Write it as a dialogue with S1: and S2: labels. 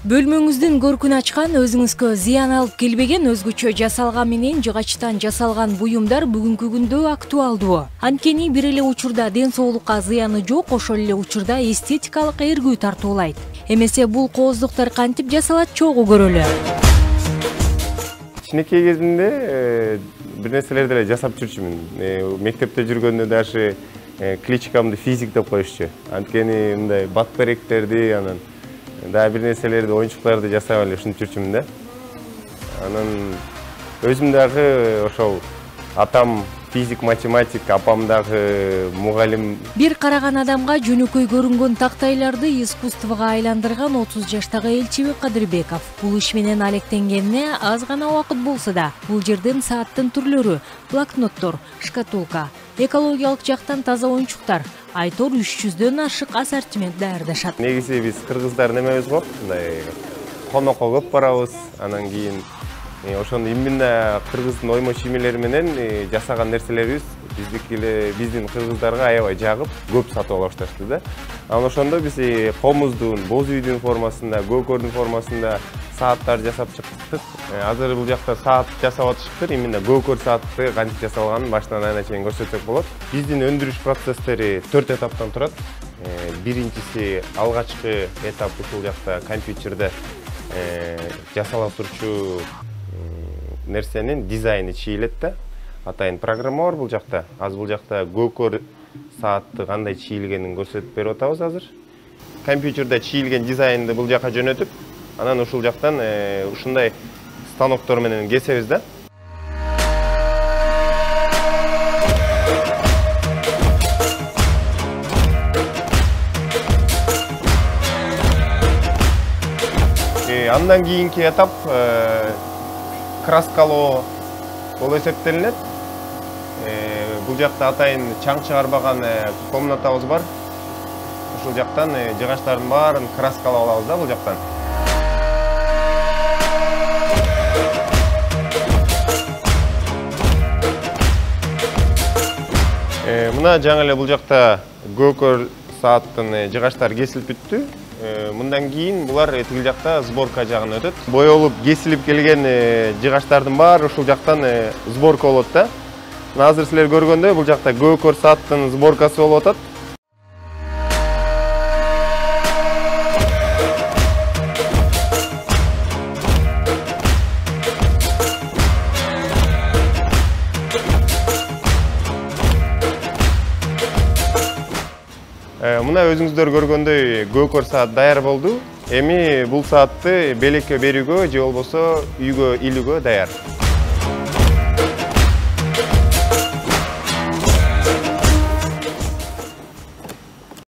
S1: Бөлмөңүздүн көркүн ачкан, өзүңүзгө зыян алып келбеген, өзгөчө жасалган менен жыгачтан жасалган буюмдар бүгүнкү күндө актуалдуу. Анткени бир эле учурда ден соолукка зыяны жок, ошол эле учурда эстетикалык эргүү тартуулайт. Эмесе бул кооздуктар кантип жасалат, чогуу көрөлү.
S2: Кичинекей кезимде бир нерселерди эле жасап жүрчүмүн. Мектепте жүргөндө даже кличкамды физик деп коюшчу. Анткени мындай батберектерди, анан да бир нерселерди, оюнчуктарды жасап эле ушинтип жүрчүмүн да. Анан өзүм дагы ошол атам физик, математик, апам дагы мугалим.
S1: Бир караган адамга жөнөкөй көрүнгөн тактайларды искусствого айландырган 30 жаштагы Элчибек Кадырбеков бул иш менен алектенгенине аз гана убакыт болсо да, бул жерден сааттын түрлөрү, блокноттор, шкатулка, экологиялык жактан таза оюнчуктар, айтор 300дөн ашык ассортимент даярдашат.
S2: Негизи биз кыргыздар немебиз го, мындай конокко көп барабыз, анан кийин ошондо именно кыргыздын оймо чиймелери менен жасаган нерселерибиз биздин кыргыздарга аябай жагып, көп сатып ала башташты да. Анан ошондо биз комуздун, боз үйдүн формасында, көкөрдүн формасында сааттар жасап чыктык. Азыр бул жакта саат жасап атышыптыр. Именно көкөр саатты кантип жасалганын башынан аягына чейин көрсөтсөк болот. Биздин өндүрүш процесстери 4 этаптан турат. Биринчиси алгачкы этап ушул жакта компьютерде жасала турчу нерсенин дизайны чийилет да. Атайын программа бар бул жакта. Азыр бул жакта көкөр саатты кандай чийилгенин көрсөтүп берип атабыз азыр. Компьютерде чийилген дизайнды бул жака жөнөтүп, анан ушул жактан ушундай станоктор менен кесебиз да. Андан кийинки этап краскалоо болуп эсептелинет. Бул жакта атайын чаң чыгарбаган комнатабыз бар. Ушул жактан жыгачтардын баарын краскалап алабыз да бул жактан. Мына жаңы эле бул жакта көкөр сааттын жыгачтары кесилип бүттү. Мындан кийин булар тигил жакта сборка жагына өтөт. Боёлуп кесилип келген жыгачтардын баары ушул жактан сборка болот да. Азыр силер көргөндөй бул жакта көкөр сааттын сборкасы болуп атат. Мына өзүңүздөр көргөндөй көкөр саат даяр болду. Эми бул саатты белекке берүүгө же болбосо үйгө илүүгө даяр.